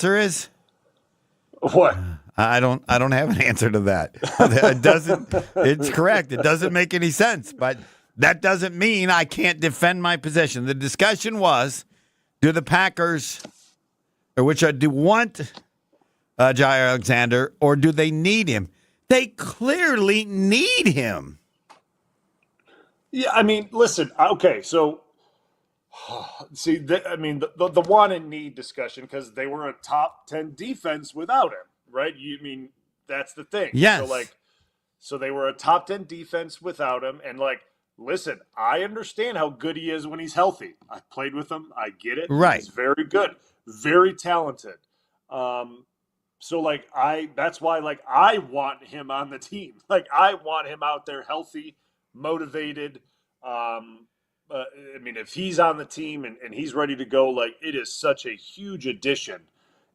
answer is? What? I don't have an answer to that. It doesn't. It's correct. It doesn't make any sense, but that doesn't mean I can't defend my position. The discussion was, do the Packers, or do want Jaire Alexander, or do they need him? They clearly need him. Yeah, I mean, listen. Okay, so see, the want and need discussion, because they were a top 10 defense without him, right? That's the thing. Yes. So they were a top 10 defense without him, and listen, I understand how good he is when he's healthy. I played with him. I get it. Right. He's very good, very talented. So that's why I want him on the team. I want him out there healthy, motivated. If he's on the team and he's ready to go, it is such a huge addition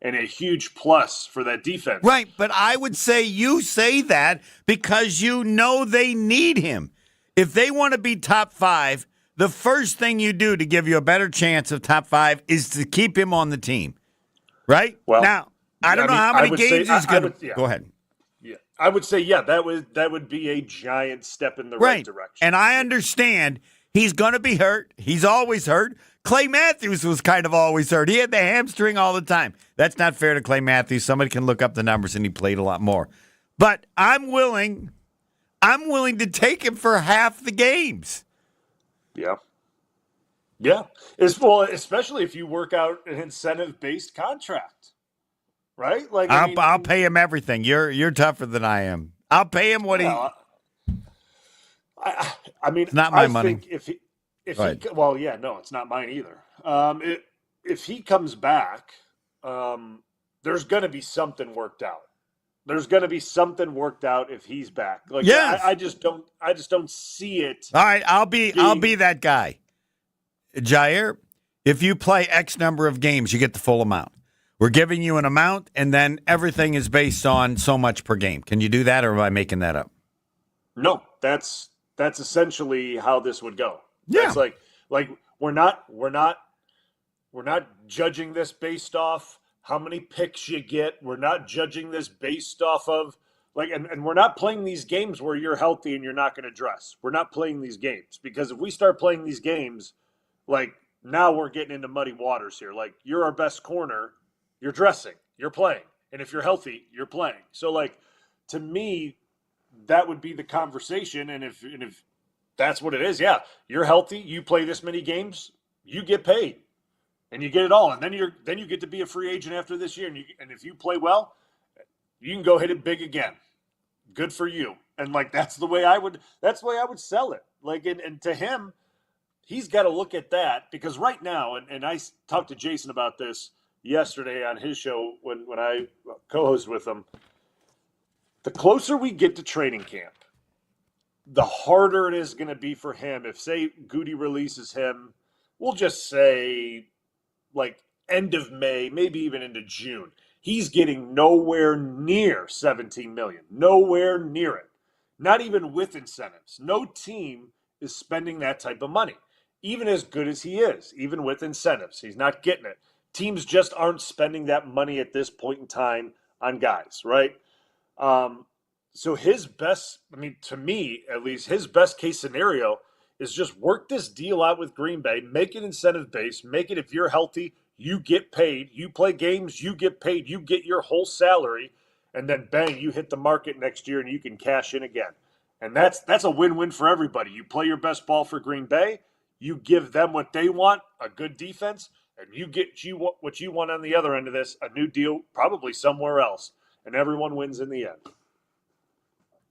and a huge plus for that defense. Right, but I would say you say that because you know they need him. If they want to be top 5, the first thing you do to give you a better chance of top 5 is to keep him on the team. Right? Well, now, I don't know how many games he's going to. Go ahead. Yeah, I would say, that would be a giant step in the right direction. And I understand he's going to be hurt. He's always hurt. Clay Matthews was kind of always hurt. He had the hamstring all the time. That's not fair to Clay Matthews. Somebody can look up the numbers, and he played a lot more. But I'm willing to take him for half the games. Yeah. Yeah. Especially if you work out an incentive-based contract. Right? I'll pay him everything. You're tougher than I am. I'll pay him what he. It's not my money. Think if he, it's not mine either. If he comes back, there's going to be something worked out. There's going to be something worked out if he's back. Yes. I just don't see it. All right, I'll be that guy. Jaire, if you play X number of games, you get the full amount. We're giving you an amount, and then everything is based on so much per game. Can you do that, or am I making that up? No, that's essentially how this would go. Yeah. That's we're not judging this based off how many picks you get. We're not judging this based off of and we're not playing these games where you're healthy and you're not going to dress. We're not playing these games, because if we start playing these games, now we're getting into muddy waters here. You're our best corner. You're dressing, you're playing. And if you're healthy, you're playing. So, to me, that would be the conversation. And if that's what it is, you're healthy, you play this many games, you get paid. And you get it all. And then you get to be a free agent after this year. And if you play well, you can go hit it big again. Good for you. And, that's the way I would sell it. And to him, he's got to look at that, because right now, and I talked to Jason about this yesterday on his show when I co-hosted with him, the closer we get to training camp, the harder it is going to be for him. If, say, Goody releases him, we'll just say end of May, maybe even into June, he's getting nowhere near $17 million, nowhere near it, not even with incentives. No team is spending that type of money, even as good as he is, even with incentives. He's not getting it. Teams just aren't spending that money at this point in time on guys, right? So his best, to me at least, his best case scenario is just work this deal out with Green Bay, make it incentive-based, make it if you're healthy, you get paid, you play games, you get paid, you get your whole salary, and then bang, you hit the market next year and you can cash in again. And that's a win-win for everybody. You play your best ball for Green Bay, you give them what they want, a good defense, and you get what you want on the other end of this, a new deal, probably somewhere else. And everyone wins in the end.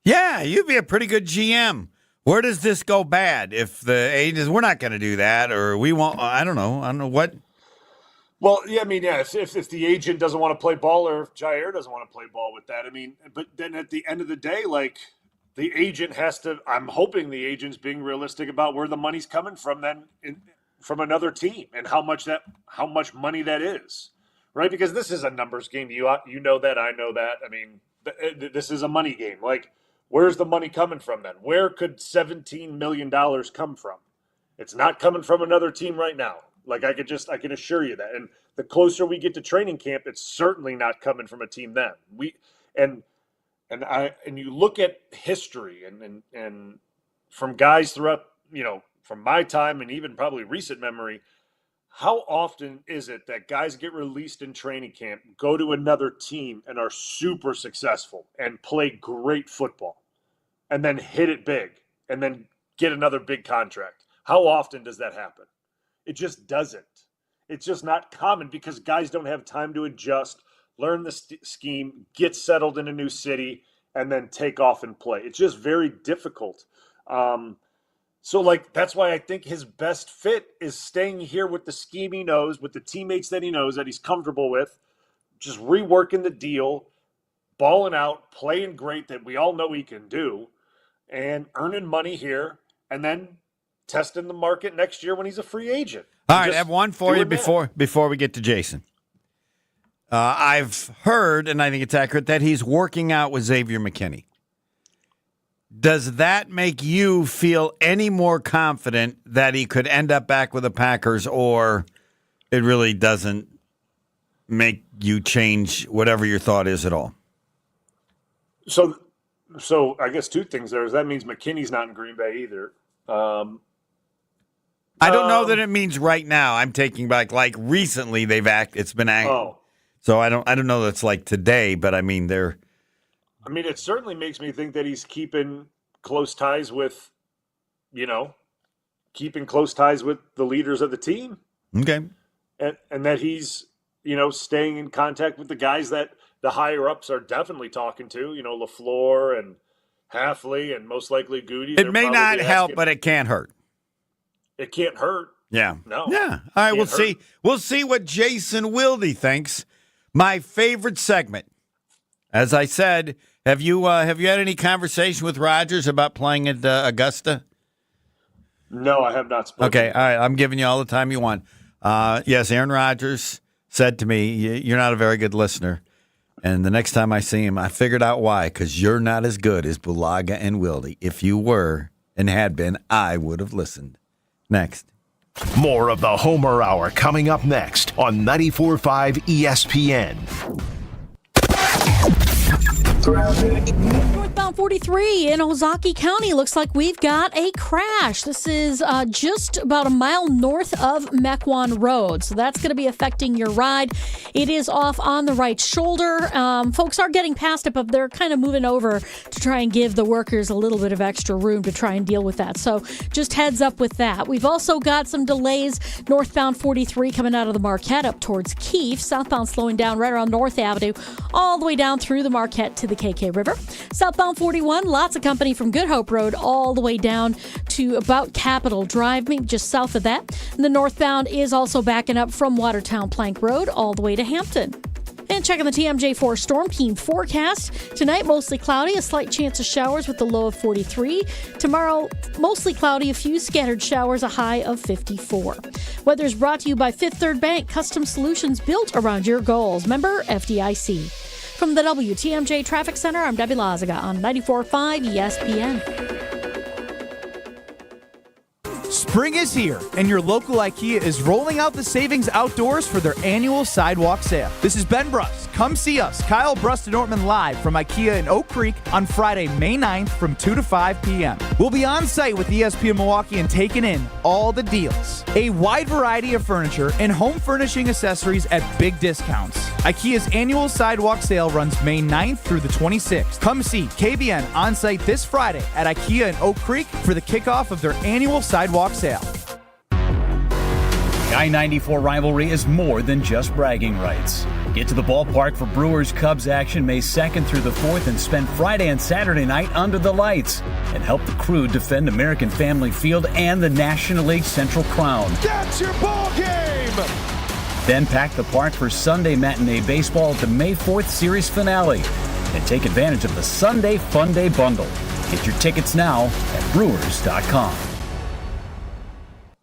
Yeah, you'd be a pretty good GM. Where does this go bad? If the agents, we're not going to do that, or we won't, I don't know what. Well, if the agent doesn't want to play ball, or if Jaire doesn't want to play ball with that, but then at the end of the day, the agent has to, I'm hoping the agent's being realistic about where the money's coming from from another team and how much money that is, right? Because this is a numbers game. You know that, I know that. This is a money game. Where's the money coming from then? Where could $17 million come from? It's not coming from another team right now. I can assure you that. And the closer we get to training camp, it's certainly not coming from a team then. And you look at history and from guys throughout, from my time and even probably recent memory, how often is it that guys get released in training camp, go to another team and are super successful and play great football and then hit it big and then get another big contract? How often does that happen? It just doesn't. It's just not common because guys don't have time to adjust, learn the scheme, get settled in a new city, and then take off and play. It's just very difficult. So that's why I think his best fit is staying here with the scheme he knows, with the teammates that he knows, that he's comfortable with, just reworking the deal, balling out, playing great that we all know he can do, and earning money here, and then testing the market next year when he's a free agent. All right, I have one for you before we get to Jason. I've heard, and I think it's accurate, that he's working out with Xavier McKinney. Does that make you feel any more confident that he could end up back with the Packers, or it really doesn't make you change whatever your thought is at all? So I guess two things there. That means McKinney's not in Green Bay either. I don't know that it means right now. I'm taking back recently it's been acted. Oh. So I don't know that's like today, but I mean it certainly makes me think that he's keeping close ties with, the leaders of the team. Okay. And that he's, staying in contact with the guys that the higher ups are definitely talking to, LaFleur and Halfley and most likely Goody. It may not help, but it can't hurt. It can't hurt. Yeah. No. Yeah. All right, we'll see. We'll see what Jason Wilde thinks. My favorite segment. As I said, have you had any conversation with Rodgers about playing at Augusta? No, I have not spoken. Okay, all right. I'm giving you all the time you want. Yes, Aaron Rodgers said to me, "You're not a very good listener." And the next time I see him, I figured out why, because you're not as good as Bulaga and Wilde. If you were and had been, I would have listened. Next. More of the Homer Hour coming up next on 94.5 ESPN. Northbound 43 in Ozaukee County. Looks like we've got a crash. This is just about a mile north of Mequon Road. So that's going to be affecting your ride. It is off on the right shoulder. Folks are getting past it, but they're kind of moving over to try and give the workers a little bit of extra room to try and deal with that. So just heads up with that. We've also got some delays northbound 43 coming out of the Marquette up towards Keefe. Southbound slowing down right around North Avenue all the way down through the Marquette to the KK River. Southbound 41, lots of company from Good Hope Road all the way down to about Capitol Drive, maybe just south of that. And the northbound is also backing up from Watertown Plank Road all the way to Hampton. And checking the TMJ4 Storm Team forecast. Tonight, mostly cloudy, a slight chance of showers with a low of 43. Tomorrow, mostly cloudy, a few scattered showers, a high of 54. Weather is brought to you by Fifth Third Bank, custom solutions built around your goals. Member FDIC. From the WTMJ Traffic Center, I'm Debbie Lazaga on 94.5 ESPN. Spring is here, and your local IKEA is rolling out the savings outdoors for their annual sidewalk sale. This is Ben Brust. Come see us, Kyle Brust and Ortman, live from IKEA in Oak Creek on Friday, May 9th from 2 to 5 p.m. We'll be on site with ESPN Milwaukee and taking in all the deals. A wide variety of furniture and home furnishing accessories at big discounts. IKEA's annual sidewalk sale runs May 9th through the 26th. Come see KBN on site this Friday at IKEA in Oak Creek for the kickoff of their annual sidewalk sale. The I-94 rivalry is more than just bragging rights. Get to the ballpark for Brewers-Cubs action May 2nd through the 4th and spend Friday and Saturday night under the lights and help the Crew defend American Family Field and the National League Central Crown. That's your ball game! Then pack the park for Sunday matinee baseball at the May 4th series finale and take advantage of the Sunday Fun Day bundle. Get your tickets now at Brewers.com.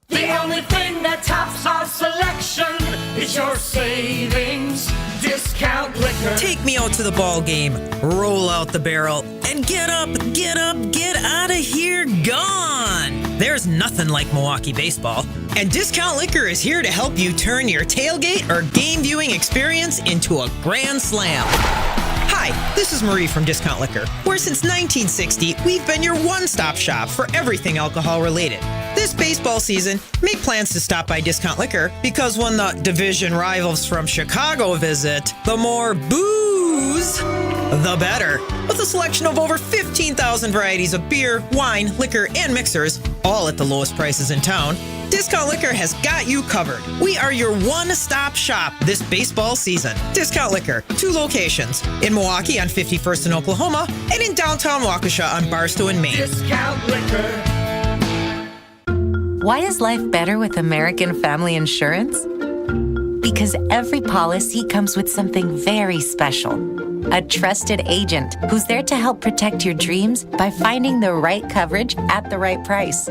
The only thing that tops our selection is your savings discount liquor. Take me out to the ball game, roll out the barrel, and get up, get out of here, gone. There's nothing like Milwaukee baseball, and Discount Liquor is here to help you turn your tailgate or game viewing experience into a grand slam. Hi, this is Marie from Discount Liquor, where since 1960, we've been your one-stop shop for everything alcohol-related. This baseball season, make plans to stop by Discount Liquor, because when the division rivals from Chicago visit, the more booze, the better. With a selection of over 15,000 varieties of beer, wine, liquor, and mixers, all at the lowest prices in town, Discount Liquor has got you covered. We are your one-stop shop this baseball season. Discount Liquor, 2 locations. In Milwaukee on 51st in Oklahoma, and in downtown Waukesha on Barstow in Maine. Discount Liquor. Why is life better with American Family Insurance? Because every policy comes with something very special. A trusted agent who's there to help protect your dreams by finding the right coverage at the right price.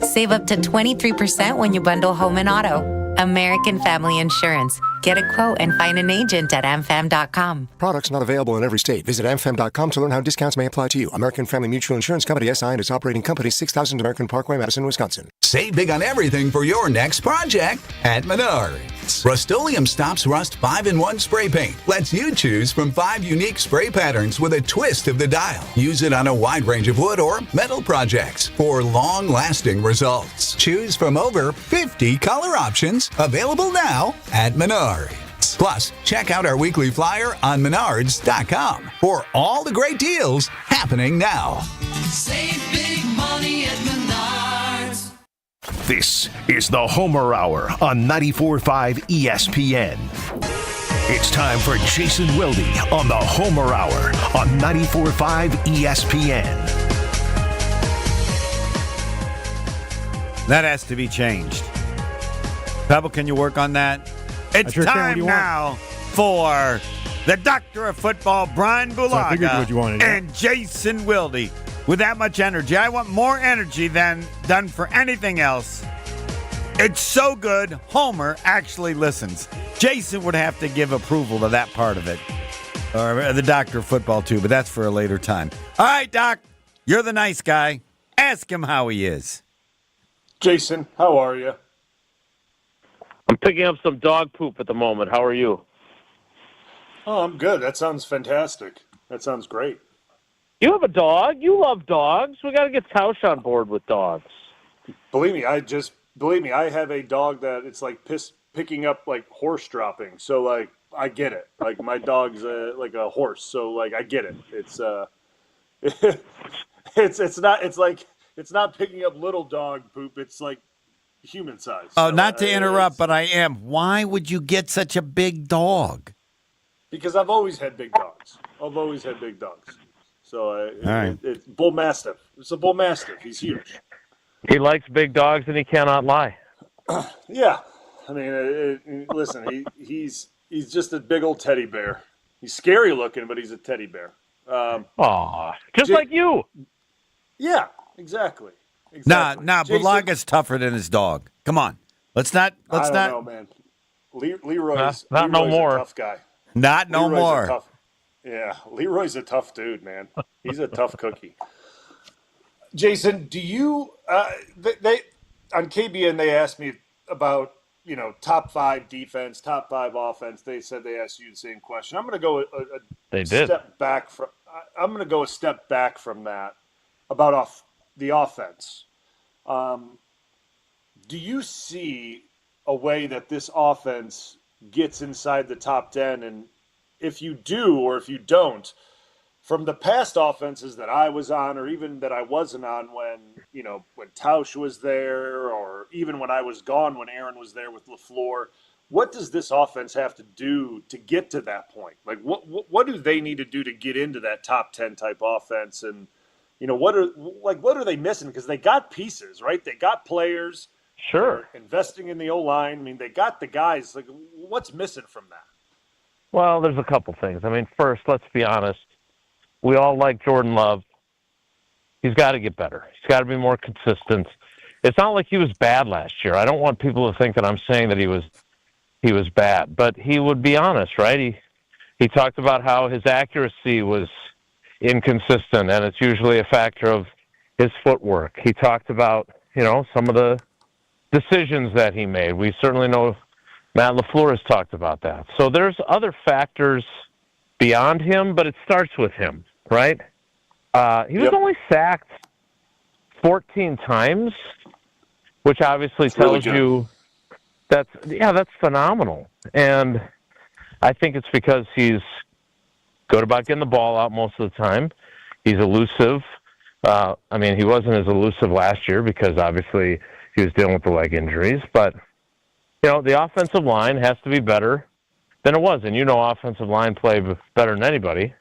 Save up to 23% when you bundle home and auto. American Family Insurance. Get a quote and find an agent at amfam.com. Products not available in every state. Visit amfam.com to learn how discounts may apply to you. American Family Mutual Insurance Company, SI, and its operating company, 6000 American Parkway, Madison, Wisconsin. Save big on everything for your next project at Menards. Rust-Oleum Stops Rust 5-in-1 Spray Paint lets you choose from 5 unique spray patterns with a twist of the dial. Use it on a wide range of wood or metal projects for long-lasting results. Choose from over 50 color options available now at Menards. Plus, check out our weekly flyer on Menards.com for all the great deals happening now. Save big money at Menards. This is the Homer Hour on 94.5 ESPN. It's time for Jason Wilde on the Homer Hour on 94.5 ESPN. That has to be changed. Pebble, can you work on that? It's time now for the Doctor of Football, Bryan Bulaga, and Jason Wilde. With that much energy, I want more energy than done for anything else. It's so good, Homer actually listens. Jason would have to give approval to that part of it. Or the Doctor of Football, too, but that's for a later time. All right, Doc, you're the nice guy. Ask him how he is. Jason, how are you? I'm picking up some dog poop at the moment. How are you? Oh, I'm good. That sounds fantastic. That sounds great. You have a dog? You love dogs. We got to get Tausch on board with dogs. Believe me, I have a dog that it's like picking up like horse dropping. So like I get it. Like my dog's like a horse. So like I get it. It's not picking up little dog poop. It's like human size. Oh, so, not to interrupt, but I am. Why would you get such a big dog? Because I've always had big dogs. So it's Bull Mastiff. It's a Bull Mastiff. He's huge. He likes big dogs and he cannot lie. Yeah. I mean, listen, he's just a big old teddy bear. He's scary looking, but he's a teddy bear. Just like you. Yeah, exactly. Bulaga's tougher than his dog. Come on. Let's not. I don't know, man. Leroy's not no more. A tough guy. Not no more. Leroy's a tough dude, man. He's a tough cookie. Jason, do you they on KBN they asked me about, top 5 defense, top 5 offense. They said they asked you the same question. I'm going to go step back from I'm going to go a step back from that about the offense. Do you see a way that this offense gets inside the top 10? And if you do, or if you don't, from the past offenses that I was on, or even that I wasn't on when Tausch was there, or even when I was gone, when Aaron was there with LaFleur, what does this offense have to do to get to that point? Like, what do they need to do to get into that top 10 type offense? And, what are they missing? Because they got pieces, right? They got players. Sure. Investing in the O-line. I mean, they got the guys. Like, what's missing from that? Well, there's a couple things. I mean, first, let's be honest. We all like Jordan Love. He's got to get better. He's got to be more consistent. It's not like he was bad last year. I don't want people to think that I'm saying that he was bad, but he would be honest, right? He talked about how his accuracy was inconsistent, and it's usually a factor of his footwork. He talked about some of the decisions that he made. We certainly know Matt LaFleur has talked about that. So there's other factors beyond him, but it starts with him, right? He was only sacked 14 times, which obviously tells you that's phenomenal. And I think it's because he's good about getting the ball out most of the time. He's elusive. He wasn't as elusive last year because obviously he was dealing with the leg injuries. But, the offensive line has to be better than it was. And offensive line play better than anybody.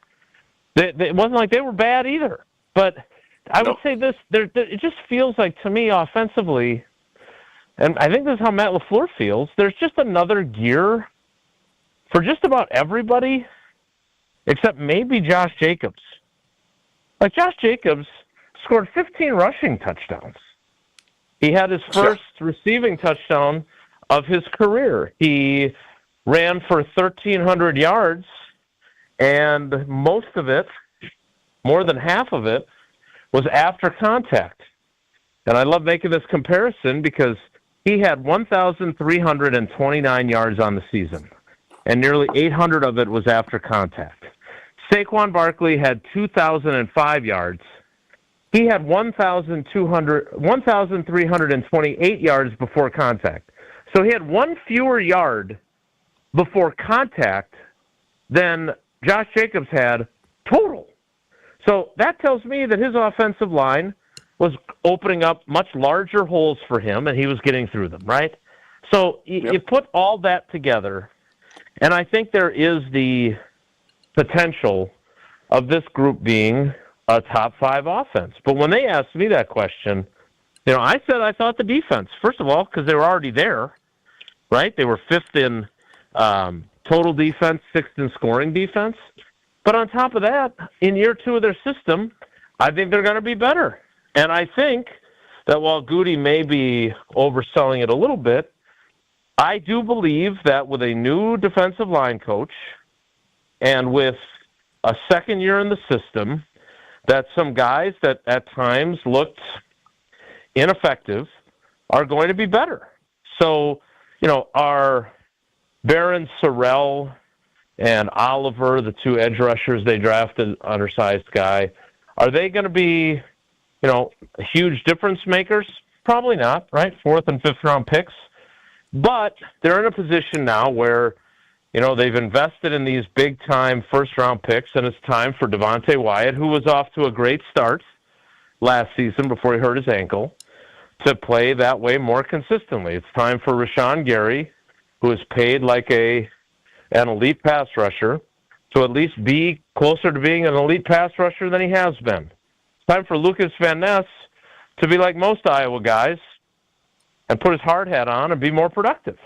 It wasn't like they were bad either. But I would say this, it just feels like to me offensively, and I think this is how Matt LaFleur feels, there's just another gear for just about everybody except maybe Josh Jacobs. Like Josh Jacobs scored 15 rushing touchdowns. He had his first receiving touchdown of his career. He ran for 1,300 yards, and most of it, more than half of it, was after contact. And I love making this comparison because he had 1,329 yards on the season, and nearly 800 of it was after contact. Saquon Barkley had 2,005 yards. He had 1,328 yards before contact. So he had one fewer yard before contact than Josh Jacobs had total. So that tells me that his offensive line was opening up much larger holes for him, and he was getting through them, right? So you put all that together, and I think there is the potential of this group being a top 5 offense. But when they asked me that question, I said I thought the defense, first of all, because they were already there, right? They were 5th in total defense, 6th in scoring defense. But on top of that, in year 2 of their system, I think they're going to be better. And I think that while Goody may be overselling it a little bit, I do believe that with a new defensive line coach and with a second year in the system, that some guys that at times looked ineffective are going to be better. So, are Barron, Sorrell, and Oliver, the 2 edge rushers they drafted, undersized guy, are they going to be, huge difference makers? Probably not, right? 4th and 5th round picks. But they're in a position now where, they've invested in these big-time first-round picks, and it's time for Devontae Wyatt, who was off to a great start last season before he hurt his ankle, to play that way more consistently. It's time for Rashawn Gary, who is paid like an elite pass rusher, to at least be closer to being an elite pass rusher than he has been. It's time for Lucas Van Ness to be like most Iowa guys and put his hard hat on and be more productive.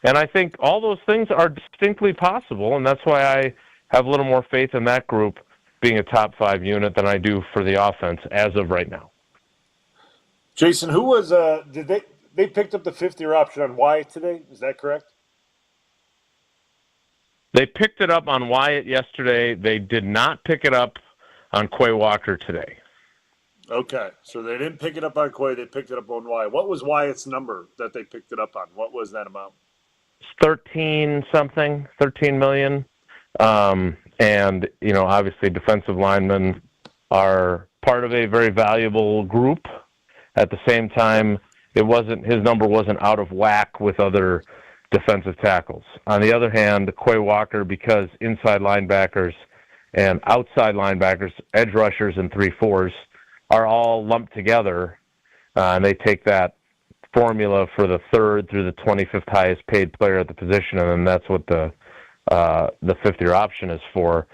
And I think all those things are distinctly possible, and that's why I have a little more faith in that group being a top 5 unit than I do for the offense as of right now. Jason, who was did they picked up the 5th-year option on Wyatt today? Is that correct? They picked it up on Wyatt yesterday. They did not pick it up on Quay Walker today. Okay, so they didn't pick it up on Quay. They picked it up on Wyatt. What was Wyatt's number that they picked it up on? What was that amount? 13 million. And, obviously defensive linemen are part of a very valuable group. At the same time, his number wasn't out of whack with other defensive tackles. On the other hand, Quay Walker, because inside linebackers and outside linebackers, edge rushers and 3-4s are all lumped together, and they take that formula for the 3rd through the 25th highest paid player at the position, and then that's what the 5th-year option is for.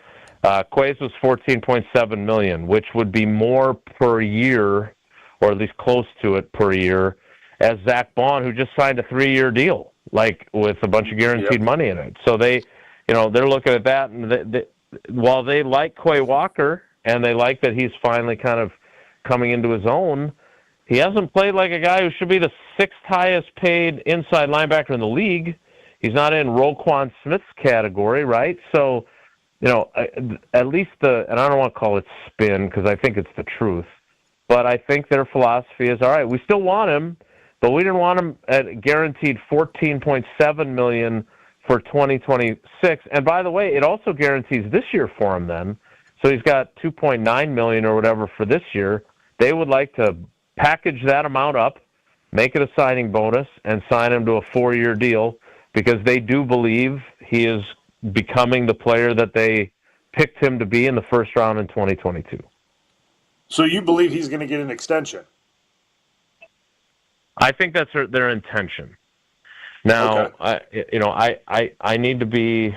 Quay's was $14.7 million, which would be more per year, or at least close to it per year, as Zach Bond, who just signed a 3-year deal, like with a bunch of guaranteed money in it. So they're looking at that, and while they like Quay Walker and they like that he's finally kind of coming into his own, he hasn't played like a guy who should be the 6th highest paid inside linebacker in the league. He's not in Roquan Smith's category, right? So, at least and I don't want to call it spin because I think it's the truth, But I think their philosophy is, all right, we still want him, but we didn't want him at guaranteed $14.7 million for 2026. And by the way, it also guarantees this year for him then. So he's got $2.9 million or whatever for this year. They would like to package that amount up, make it a signing bonus, and sign him to a 4-year deal because they do believe he is becoming the player that they picked him to be in the first round in 2022. So you believe he's going to get an extension? I think that's their intention. Now, okay. I need to be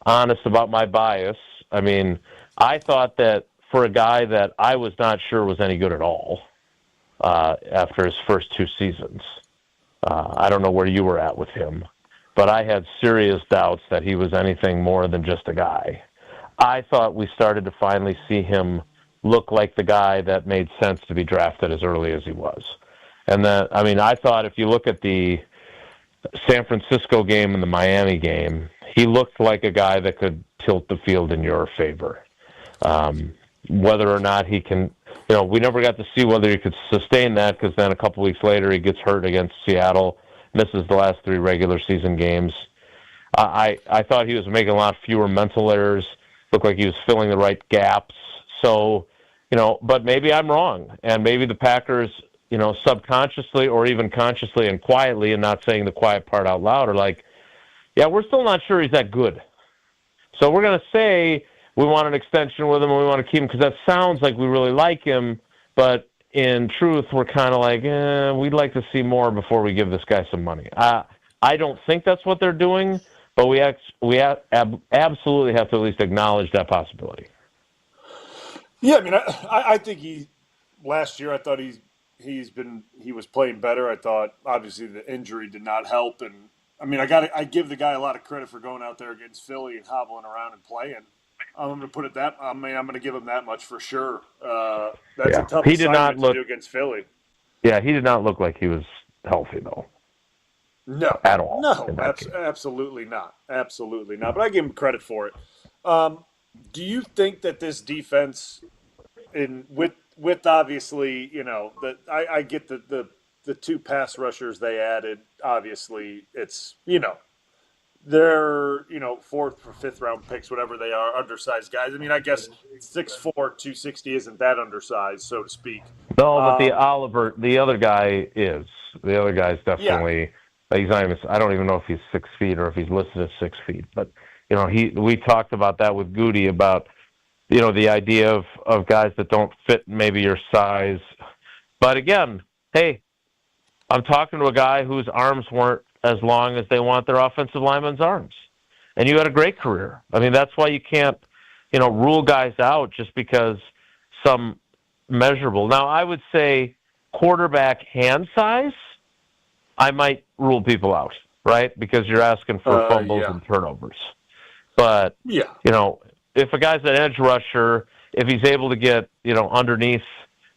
honest about my bias. I mean, I thought that for a guy that I was not sure was any good at all after his first 2 seasons, I don't know where you were at with him, but I had serious doubts that he was anything more than just a guy. I thought we started to finally see him look like the guy that made sense to be drafted as early as he was. And I thought if you look at the San Francisco game and the Miami game, he looked like a guy that could tilt the field in your favor. Whether or not he can, we never got to see whether he could sustain that because then a couple weeks later he gets hurt against Seattle, misses the last 3 regular season games. I thought he was making a lot fewer mental errors, looked like he was filling the right gaps. So, but maybe I'm wrong, and maybe the Packers, subconsciously or even consciously and quietly, and not saying the quiet part out loud, are like, yeah, we're still not sure he's that good. So we're going to say we want an extension with him and we want to keep him because that sounds like we really like him, but in truth, we're kind of like, we'd like to see more before we give this guy some money. I don't think that's what they're doing, but we absolutely have to at least acknowledge that possibility. Yeah, I mean, I think last year I thought he was playing better. I thought obviously the injury did not help, and I mean I give the guy a lot of credit for going out there against Philly and hobbling around and playing. I'm going to put it that. I mean, I'm going to give him that much for sure. That's a tough assignment to do against Philly. Yeah, he did not look like he was healthy though. No, at all. No, absolutely not. Absolutely not. But I give him credit for it. Do you think that this defense, with obviously, I get the 2 pass rushers they added. Obviously, it's they're 4th or 5th round picks, whatever they are, undersized guys. I mean, I guess 6'4", 260 isn't that undersized, so to speak. No, but the other guy is. The other guy's definitely. Yeah. He's not even. I don't even know if he's 6 feet or if he's listed as 6 feet. But we talked about that with Goody about the idea of guys that don't fit maybe your size. But again, hey, I'm talking to a guy whose arms weren't as long as they want their offensive linemen's arms, and you had a great career. I mean, that's why you can't rule guys out just because some measurable. Now, I would say quarterback hand size, I might rule people out, right? Because you're asking for fumbles and turnovers. But, if a guy's an edge rusher, if he's able to get, underneath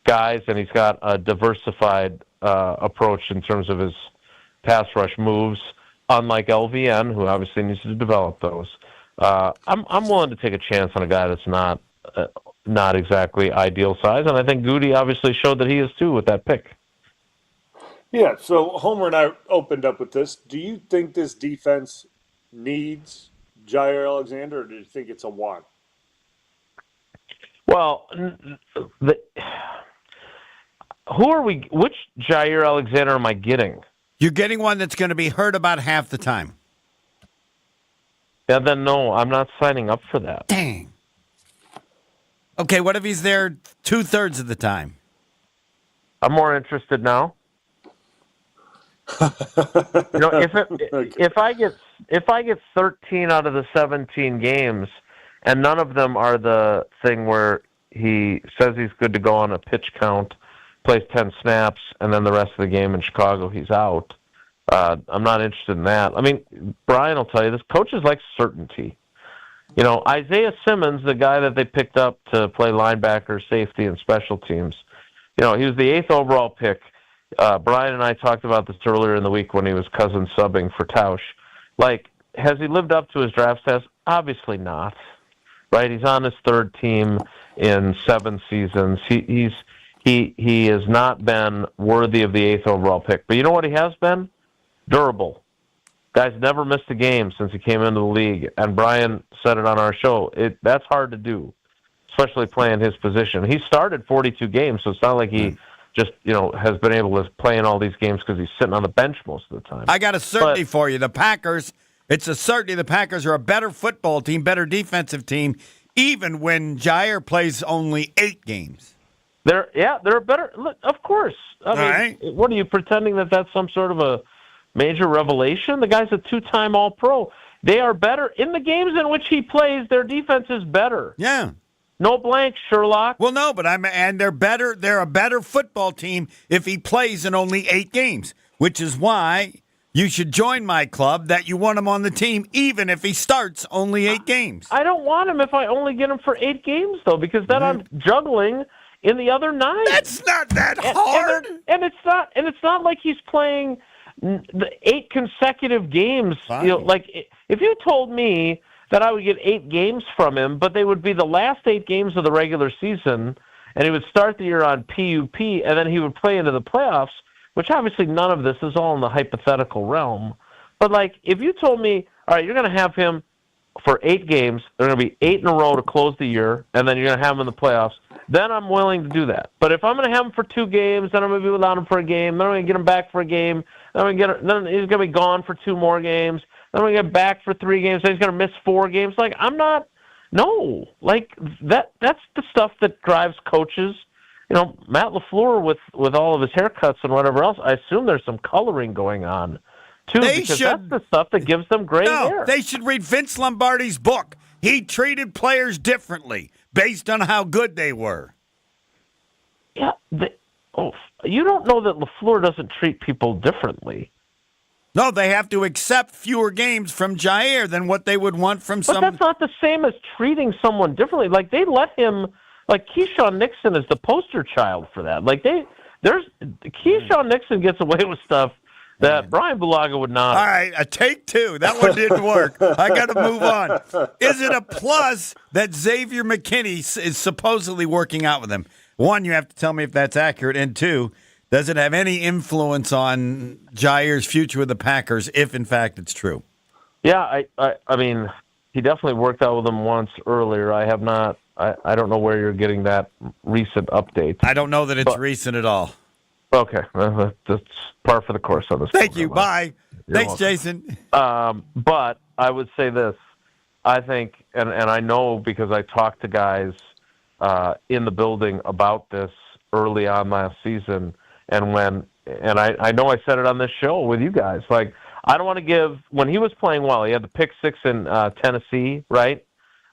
guys and he's got a diversified approach in terms of his pass rush moves, unlike LVN, who obviously needs to develop those, I'm willing to take a chance on a guy that's not exactly ideal size. And I think Goody obviously showed that he is too with that pick. Yeah, so Homer and I opened up with this. Do you think this defense needs Jaire Alexander, or do you think it's a want? Well, which Jaire Alexander am I getting? You're getting one that's going to be hurt about half the time. Yeah, then no, I'm not signing up for that. Dang. Okay, what if he's there 2/3 of the time? I'm more interested now. If I get 13 out of the 17 games, and none of them are the thing where he says he's good to go on a pitch count, plays 10 snaps, and then the rest of the game in Chicago he's out. I'm not interested in that. I mean, Bryan will tell you this: coaches like certainty. Isaiah Simmons, the guy that they picked up to play linebacker, safety, and special teams. He was the 8th overall pick. Bryan and I talked about this earlier in the week when he was cousin subbing for Tausch. Like, has he lived up to his draft stats? Obviously not. Right? He's on his 3rd team in 7 seasons. He's he has not been worthy of the 8th overall pick. But you know what he has been? Durable. Guy's never missed a game since he came into the league, and Bryan said it on our show. That's hard to do, especially playing his position. He started 42 games, so it's not like he just has been able to play in all these games because he's sitting on the bench most of the time. I got a certainty for you. The Packers, it's a certainty the Packers are a better football team, better defensive team, even when Jaire plays only 8 games. They're a better. Look, of course. I mean, what are you pretending that that's some sort of a major revelation? The guy's a 2-time All-Pro. They are better in the games in which he plays. Their defense is better. Yeah. No blank, Sherlock. Well, no, but they're better. They're a better football team if he plays in only 8 games, which is why you should join my club that you want him on the team, even if he starts only 8 games. I don't want him if I only get him for 8 games, though, because then I'm juggling in the other 9. That's not that hard. And it's not like he's playing the 8 consecutive games. Like if you told me that I would get 8 games from him, but they would be the last 8 games of the regular season, and he would start the year on PUP, and then he would play into the playoffs, which obviously none of this is all in the hypothetical realm. But, like, if you told me, all right, you're going to have him for 8 games, they're going to be 8 in a row to close the year, and then you're going to have him in the playoffs, then I'm willing to do that. But if I'm going to have him for 2 games, then I'm going to be without him for a game, then I'm going to get him back for a game, then he's going to be gone for 2 more games, then I'm going to get back for 3 games, then he's going to miss 4 games. Like, like, that's the stuff that drives coaches. Matt LaFleur with all of his haircuts and whatever else, I assume there's some coloring going on, too, because that's the stuff that gives them gray hair. They should read Vince Lombardi's book. He treated players differently based on how good they were. Yeah, you don't know that LaFleur doesn't treat people differently. No, they have to accept fewer games from Jaire than what they would want from some. But that's not the same as treating someone differently. Like, they let him, like, Keyshawn Nixon is the poster child for that. Like, Keyshawn Nixon gets away with stuff that Bryan Bulaga would not. All right, a take 2. That one didn't work. I got to move on. Is it a plus that Xavier McKinney is supposedly working out with him? 1, you have to tell me if that's accurate. And 2, does it have any influence on Jaire's future with the Packers, if in fact it's true? Yeah, I mean, he definitely worked out with them once earlier. I have not. I don't know where you're getting that recent update. I don't know that it's recent at all. Okay, that's par for the course on this. Thank you. Bye. Thanks, welcome. Jason. But I would say this. I think, and I know because I talked to guys in the building about this early on last season, and I know I said it on this show with you guys. Like, I don't want to give, when he was playing well, he had the pick 6 in Tennessee, right?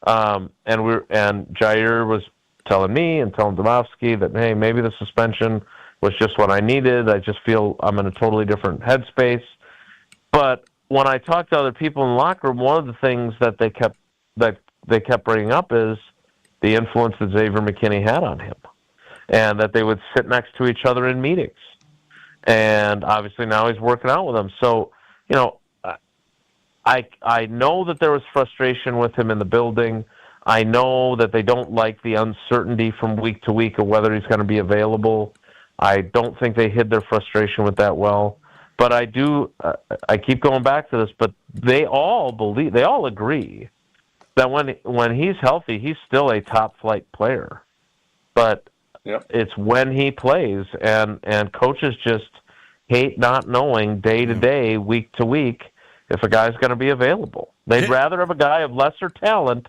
And Jaire was telling me and telling Domofsky that, hey, maybe the suspension was just what I needed. I just feel I'm in a totally different headspace. But when I talked to other people in the locker room, one of the things that they kept bringing up is the influence that Xavier McKinney had on him, and that they would sit next to each other in meetings. And obviously now he's working out with them. So, I know that there was frustration with him in the building. I know that they don't like the uncertainty from week to week of whether he's going to be available. I don't think they hid their frustration with that well. But I do, I keep going back to this, but they all agree that when he's healthy, he's still a top-flight player. But it's when he plays, and coaches just hate not knowing day to day, week to week, if a guy's going to be available. They'd rather have a guy of lesser talent,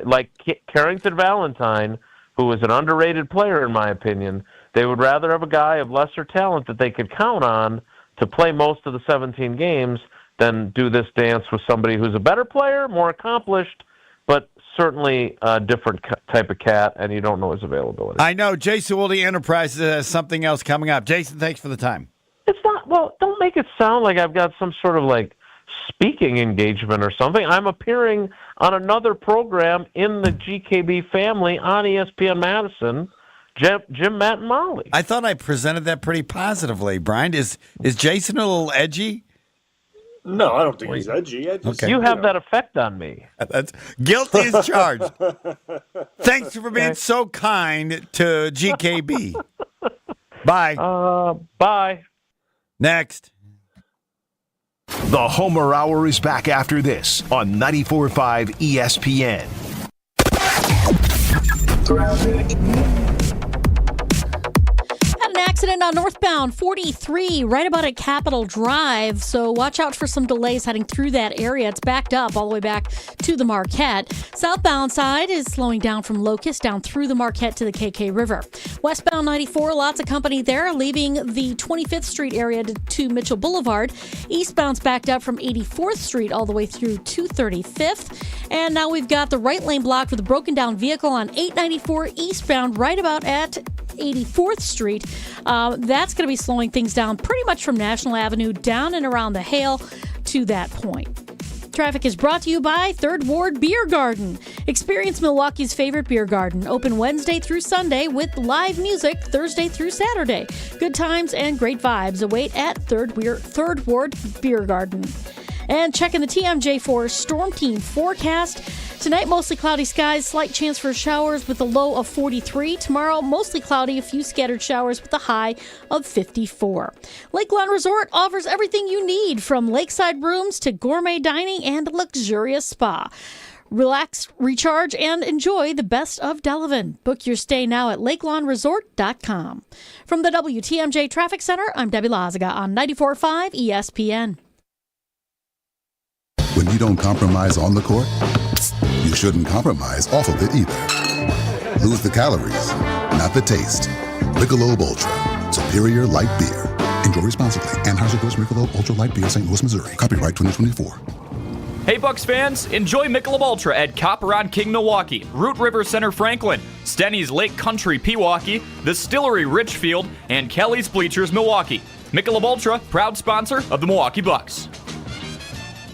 like Carrington Valentine, who is an underrated player in my opinion. They would rather have a guy of lesser talent that they could count on to play most of the 17 games than do this dance with somebody who's a better player, more accomplished, but certainly a different type of cat, and you don't know his availability. I know. Jason Wilde Enterprises has something else coming up. Jason, thanks for the time. It's not, well, don't make it sound like I've got some sort of like speaking engagement or something. I'm appearing on another program in the GKB family on ESPN Madison, Jim, Matt, and Molly. I thought I presented that pretty positively, Brian. Is Jason a little edgy? No, I don't think he's edgy. Okay. You have that effect on me. That's guilty as charged. Thanks for being so kind to GKB. Bye. Bye. Next. The Homer Hour is back after this on 94.5 ESPN. Had an accident on northbound 43 right about at Capitol Drive, so watch out for some delays heading through that area. It's backed up all the way back to the Marquette. Southbound side is slowing down from Locust down through the Marquette to the KK River. Westbound 94, lots of company there, leaving the 25th Street area to Mitchell Boulevard. Eastbound's backed up from 84th Street all the way through 235th. And now we've got the right lane blocked with a broken down vehicle on 894 eastbound right about at 84th Street. That's going to be slowing things down pretty much from National Avenue down and around the Hale to that point. Traffic is brought to you by Third Ward Beer Garden. Experience Milwaukee's favorite beer garden. Open Wednesday through Sunday with live music Thursday through Saturday. Good times and great vibes await at Third Ward Beer Garden. And checking the TMJ for Storm Team forecast. Tonight, mostly cloudy skies, slight chance for showers with a low of 43. Tomorrow, mostly cloudy, a few scattered showers with a high of 54. Lakeland Resort offers everything you need, from lakeside rooms to gourmet dining and a luxurious spa. Relax, recharge, and enjoy the best of Delavan. Book your stay now at lakelandresort.com. From the WTMJ Traffic Center, I'm Debbie Lazaga on 94.5 ESPN. When you don't compromise on the court, you shouldn't compromise off of it either. Lose the calories, not the taste. Michelob Ultra, superior light beer. Enjoy responsibly. Anheuser-Busch Michelob Ultra Light Beer, St. Louis, Missouri. Copyright 2024. Hey Bucks fans, enjoy Michelob Ultra at Copper on King Milwaukee, Root River Center Franklin, Stenny's Lake Country Pewaukee, Distillery Richfield, and Kelly's Bleachers Milwaukee. Michelob Ultra, proud sponsor of the Milwaukee Bucks.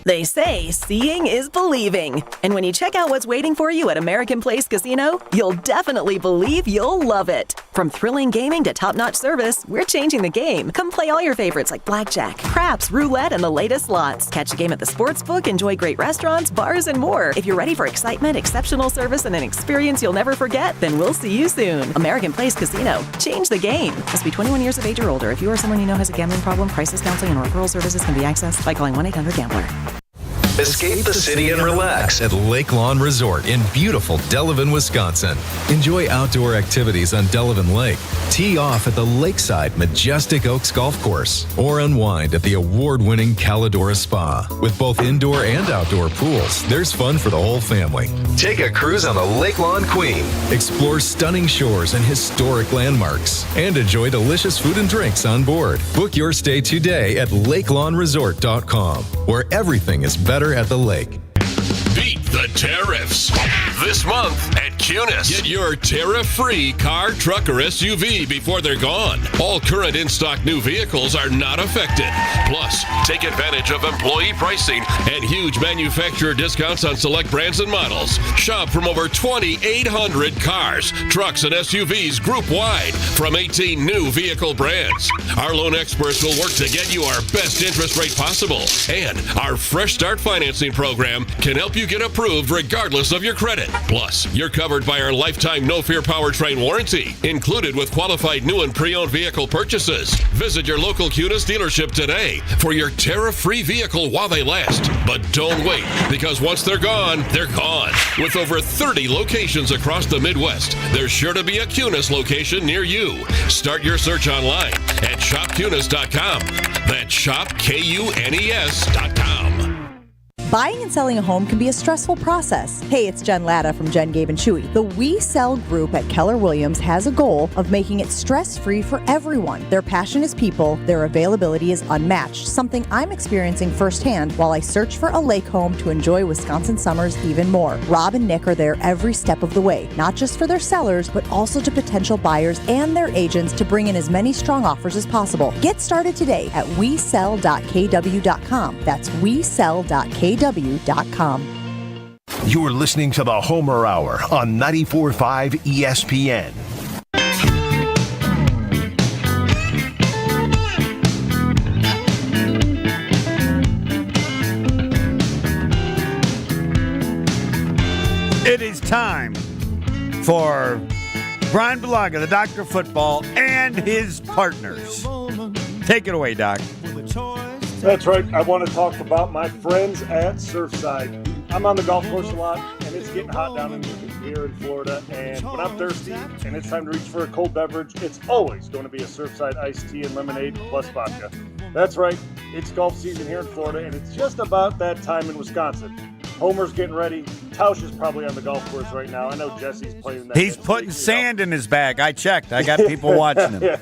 They say seeing is believing. And when you check out what's waiting for you at American Place Casino, you'll definitely believe you'll love it. From thrilling gaming to top-notch service, we're changing the game. Come play all your favorites like blackjack, craps, roulette, and the latest slots. Catch a game at the sportsbook, enjoy great restaurants, bars, and more. If you're ready for excitement, exceptional service, and an experience you'll never forget, then we'll see you soon. American Place Casino. Change the game. Must be 21 years of age or older. If you or someone you know has a gambling problem, crisis counseling and referral services can be accessed by calling 1-800-GAMBLER. Escape the city and relax at Lake Lawn Resort in beautiful Delavan, Wisconsin. Enjoy outdoor activities on Delavan Lake. Tee off at the lakeside Majestic Oaks Golf Course or unwind at the award-winning Calidora Spa. With both indoor and outdoor pools, there's fun for the whole family. Take a cruise on the Lake Lawn Queen. Explore stunning shores and historic landmarks. And enjoy delicious food and drinks on board. Book your stay today at LakeLawnResort.com, where everything is better at the lake. Beat the tariffs this month at Cunis. Get your tariff-free car, truck, or SUV before they're gone. All current in-stock new vehicles are not affected. Plus, take advantage of employee pricing and huge manufacturer discounts on select brands and models. Shop from over 2,800 cars, trucks, and SUVs group-wide from 18 new vehicle brands. Our loan experts will work to get you our best interest rate possible. And our Fresh Start financing program can help you get approved regardless of your credit. Plus, you're covered by our lifetime no-fear powertrain warranty, included with qualified new and pre-owned vehicle purchases. Visit your local Cunis dealership today for your tariff-free vehicle while they last. But don't wait, because once they're gone, they're gone. With over 30 locations across the Midwest, there's sure to be a Cunis location near you. Start your search online at shopcunis.com. That's shopkunes.com. Buying and selling a home can be a stressful process. Hey, it's Jen Latta from Jen, Gabe & Chewy. The We Sell group at Keller Williams has a goal of making it stress-free for everyone. Their passion is people, their availability is unmatched, something I'm experiencing firsthand while I search for a lake home to enjoy Wisconsin summers even more. Rob and Nick are there every step of the way, not just for their sellers, but also to potential buyers and their agents to bring in as many strong offers as possible. Get started today at wesell.kw.com. That's wesell.kw.com. You're listening to the Homer Hour on 94.5 ESPN. It is time for Bryan Bulaga, the doctor of football, and his partners. Take it away, Doc. That's right. I want to talk about my friends at Surfside. I'm on the golf course a lot, and it's getting hot down here in Florida. And when I'm thirsty and it's time to reach for a cold beverage, it's always going to be a Surfside iced tea and lemonade plus vodka. That's right. It's golf season here in Florida, and it's just about that time in Wisconsin. Homer's getting ready. Tausch is probably on the golf course right now. I know Jesse's playing that. He's putting sand in his bag. I checked. I got people watching him. Yeah.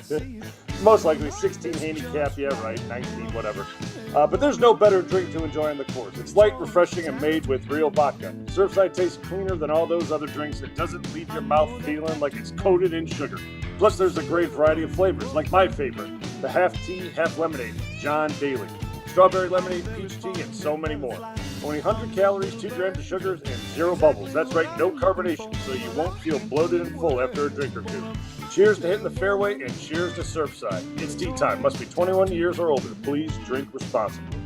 Most likely 16 handicap, yeah, right, 19, whatever. But there's no better drink to enjoy on the course. It's light, refreshing, and made with real vodka. Surfside tastes cleaner than all those other drinks. It doesn't leave your mouth feeling like it's coated in sugar. Plus, there's a great variety of flavors, like my favorite, the half tea, half lemonade, John Daly. Strawberry lemonade, peach tea, and so many more. Only 100 calories, 2 grams of sugars, and 0 bubbles. That's right, no carbonation, so you won't feel bloated and full after a drink or two. Cheers to hitting the fairway, and cheers to Surfside. It's tea time. Must be 21 years or older. Please drink responsibly.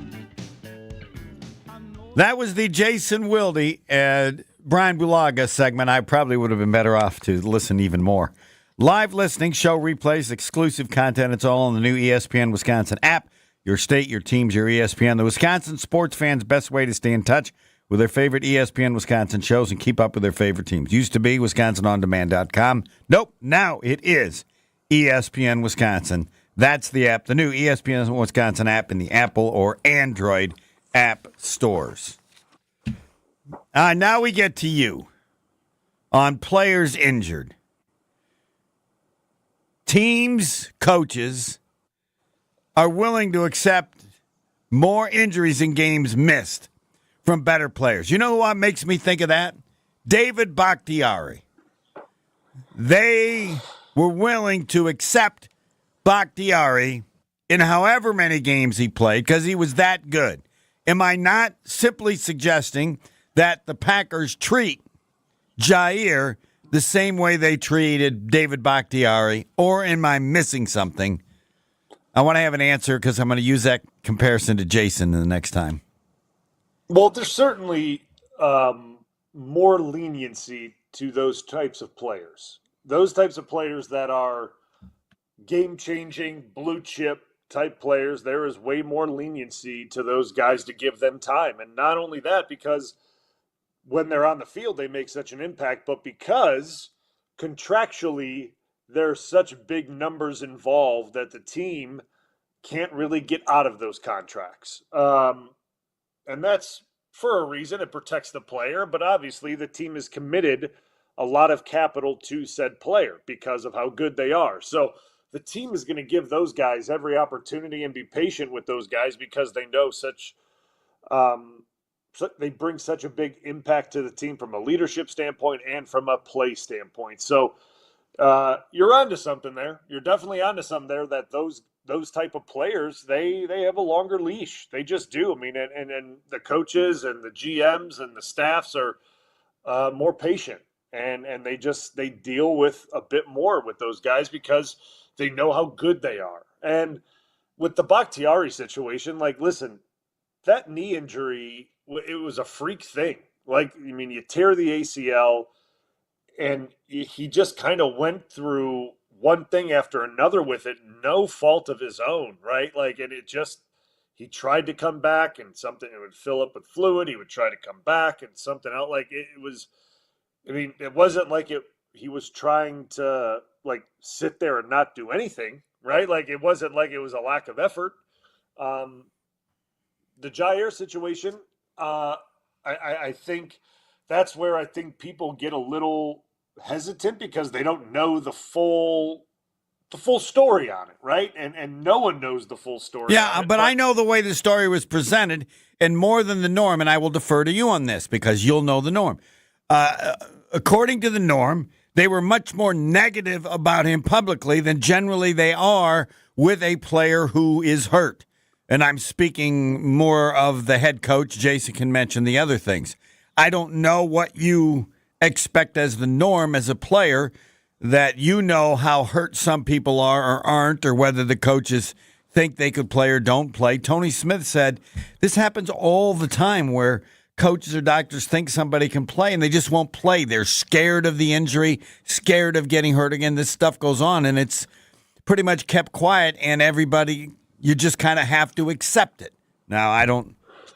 That was the Jason Wilde and Bryan Bulaga segment. I probably would have been better off to listen even more. Live listening, show replays, exclusive content. It's all on the new ESPN Wisconsin app. Your state, your teams, your ESPN. The Wisconsin sports fans' best way to stay in touch with their favorite ESPN Wisconsin shows and keep up with their favorite teams. Used to be WisconsinOnDemand.com. Nope, now it is ESPN Wisconsin. That's the app, the new ESPN Wisconsin app in the Apple or Android app stores. Now we get to you on players injured. Teams, coaches are willing to accept more injuries in games missed from better players. You know what makes me think of that? David Bakhtiari. They were willing to accept Bakhtiari in however many games he played because he was that good. Am I not simply suggesting that the Packers treat Jaire the same way they treated David Bakhtiari, or am I missing something? I want to have an answer because I'm going to use that comparison to Jason the next time. Well, there's certainly more leniency to those types of players. Those types of players that are game-changing, blue-chip type players, there is way more leniency to those guys to give them time. And not only that, because when they're on the field, they make such an impact, but because contractually there's such big numbers involved that the team can't really get out of those contracts. And that's for a reason. It protects the player, but obviously the team is committed a lot of capital to said player because of how good they are. So the team is going to give those guys every opportunity and be patient with those guys because they know they bring such a big impact to the team from a leadership standpoint and from a play standpoint. So you're onto something there. You're definitely onto something there that those type of players, they have a longer leash. They just do. I mean, and the coaches and the GMs and the staffs are more patient. And they deal with a bit more with those guys because they know how good they are. And with the Bakhtiari situation, like, listen, that knee injury, it was a freak thing. Like, I mean, you tear the ACL, and he just kind of went through one thing after another with it, no fault of his own, right? Like, and he tried to come back, and something, it would fill up with fluid. He would try to come back, and something out. Like, it was, I mean, it wasn't like he was trying to, like, sit there and not do anything, right? Like, it wasn't like it was a lack of effort. The Jaire situation, I think that's where I think people get a little hesitant because they don't know the full story on it, right? And no one knows the full story. Yeah, but I know the way the story was presented, and more than the norm, and I will defer to you on this because you'll know the norm. According to the norm, they were much more negative about him publicly than generally they are with a player who is hurt. And I'm speaking more of the head coach. Jason can mention the other things. I don't know what you expect as the norm as a player, that you know how hurt some people are or aren't, or whether the coaches think they could play or don't play. Tony Smith said this happens all the time where coaches or doctors think somebody can play and they just won't play. They're scared of the injury, scared of getting hurt again. This stuff goes on and it's pretty much kept quiet, and everybody, you just kind of have to accept it. Now,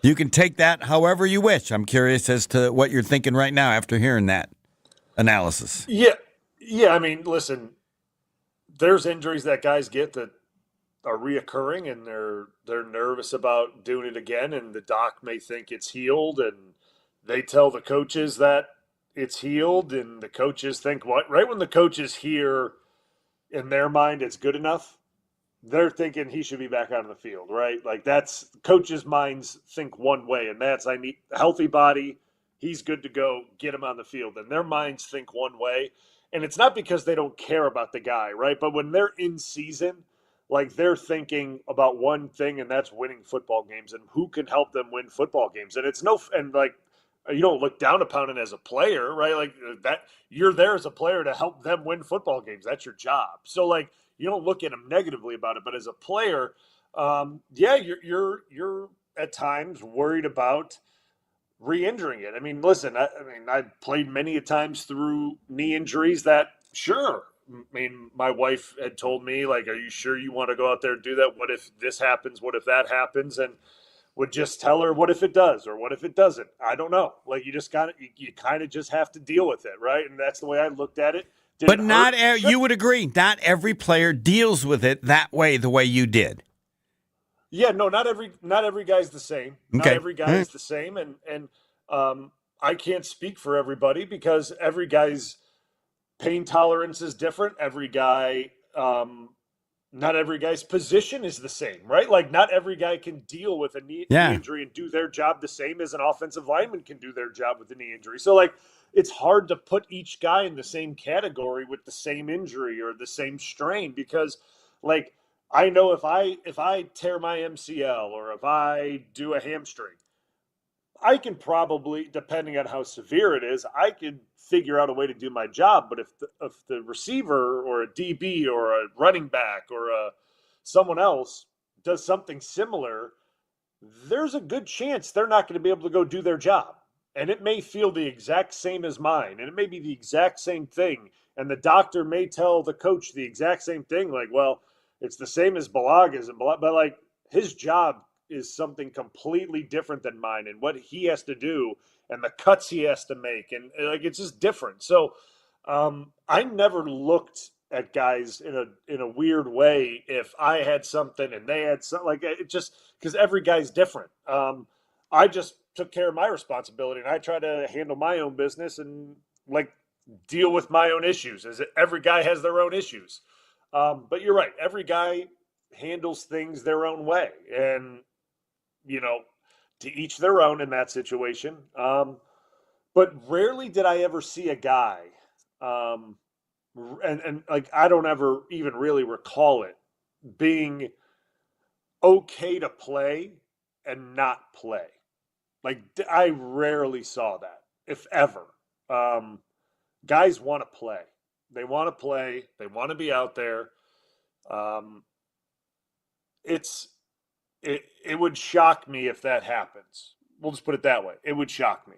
you can take that however you wish. I'm curious as to what you're thinking right now after hearing that analysis. Yeah. I mean, listen, there's injuries that guys get that are reoccurring, and they're nervous about doing it again, and the doc may think it's healed, and they tell the coaches that it's healed, and the coaches think, what? Right when the coaches hear in their mind it's good enough, they're thinking he should be back out on the field, right? Like, that's coaches' minds think one way, and that's, I need a healthy body, he's good to go, get him on the field. And their minds think one way, and it's not because they don't care about the guy, right? But when they're in season, like, they're thinking about one thing, and that's winning football games and who can help them win football games. And you don't look down upon it as a player, right? Like, that you're there as a player to help them win football games. That's your job. So, like, you don't look at them negatively about it. But as a player, you're at times worried about re-injuring it. I mean, listen, I played many a times through knee injuries that, sure. I mean, my wife had told me, like, are you sure you want to go out there and do that? What if this happens? What if that happens? And would just tell her, what if it does? Or what if it doesn't? I don't know. Like, you kind of just have to deal with it, right? And that's the way I looked at it. But you would agree, not every player deals with it that way, the way you did. Yeah, no, not every guy's the same. Not every guy is the same. And I can't speak for everybody because every guy's pain tolerance is different. Every guy, not every guy's position is the same, right? Like, not every guy can deal with a knee injury and do their job the same as an offensive lineman can do their job with a knee injury. So, like, it's hard to put each guy in the same category with the same injury or the same strain because, like, I know if I tear my MCL or if I do a hamstring, I can probably, depending on how severe it is, I can figure out a way to do my job. But if the receiver or a DB or a running back or someone else does something similar, there's a good chance they're not going to be able to go do their job. And it may feel the exact same as mine, and it may be the exact same thing. And the doctor may tell the coach the exact same thing, like, well, it's the same as Bulaga's, but like, his job is something completely different than mine, and what he has to do and the cuts he has to make, and like, it's just different. So I never looked at guys in a weird way if I had something and they had something, like, it just because every guy's different. I just took care of my responsibility, and I try to handle my own business and, like, deal with my own issues, as every guy has their own issues. But you're right, every guy handles things their own way, and to each their own in that situation. But rarely did I ever see a guy, and like, I don't ever even really recall it being okay to play and not play. Like, I rarely saw that, if ever. Guys want to play. They want to play. They want to be out there. It would shock me if that happens. We'll just put it that way. It would shock me.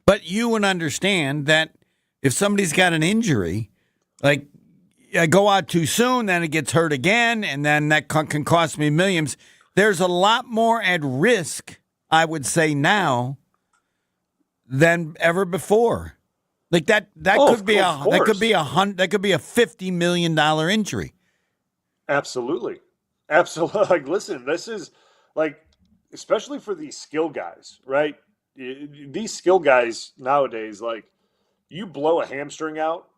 But you would understand that if somebody's got an injury, like, I go out too soon, then it gets hurt again, and then that can cost me millions. There's a lot more at risk, I would say now, than ever before. Like, that could be a $50 million injury. Absolutely. Like, listen, this is, like, especially for these skill guys, right? These skill guys nowadays, like, you blow a hamstring out,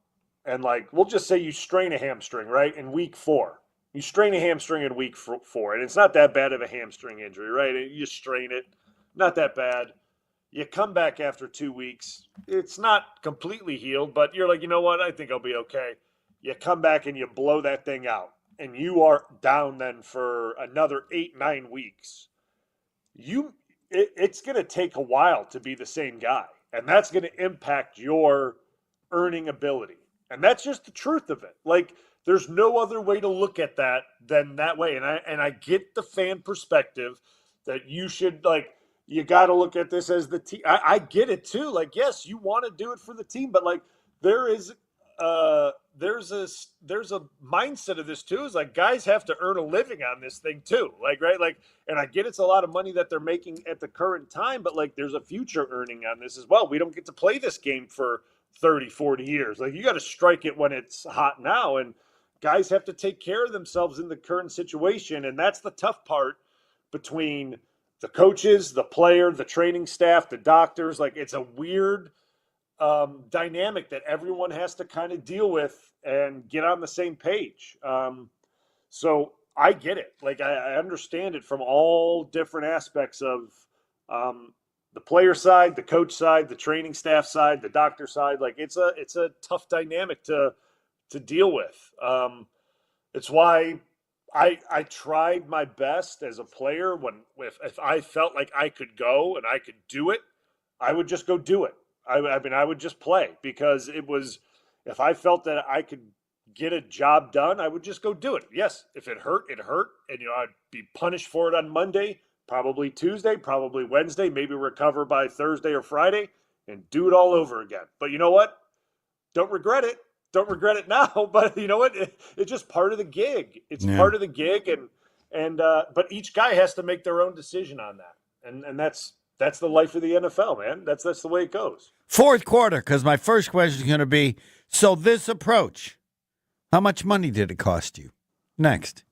and, like, we'll just say you strain a hamstring, right, in week 4. You strain a hamstring in week 4, and it's not that bad of a hamstring injury, right? You strain it, not that bad. You come back after 2 weeks. It's not completely healed, but you're like, you know what? I think I'll be okay. You come back and you blow that thing out, and you are down then for another 8-9 weeks. It's going to take a while to be the same guy, and that's going to impact your earning ability. And that's just the truth of it. Like, there's no other way to look at that than that way. And I get the fan perspective that you should, like, you got to look at this as the team. I get it too. Like, yes, you want to do it for the team, but like there's a mindset of this too. Is like guys have to earn a living on this thing too. Like, right? Like, and I get it's a lot of money that they're making at the current time, but like there's a future earning on this as well. We don't get to play this game for 30, 40 years. Like, you got to strike it when it's hot now, and guys have to take care of themselves in the current situation, and that's the tough part between the coaches, the player, the training staff, the doctors. Like, it's a weird dynamic that everyone has to kind of deal with and get on the same page. So I get it. Like, I understand it from all different aspects of the player side, the coach side, the training staff side, the doctor side. Like, it's a tough dynamic to deal with. It's why I tried my best as a player if I felt like I could go and I could do it, I would just go do it. I mean, I would just play, because if I felt that I could get a job done, I would just go do it. Yes, if it hurt, it hurt. And, I'd be punished for it on Monday, probably Tuesday, probably Wednesday, maybe recover by Thursday or Friday and do it all over again. But you know what? Don't regret it. Don't regret it now, but you know what? It's just part of the gig. It's part of the gig, and but each guy has to make their own decision on that, and that's the life of the NFL, man. That's the way it goes. Fourth quarter, because my first question is going to be: so this approach, how much money did it cost you? Next,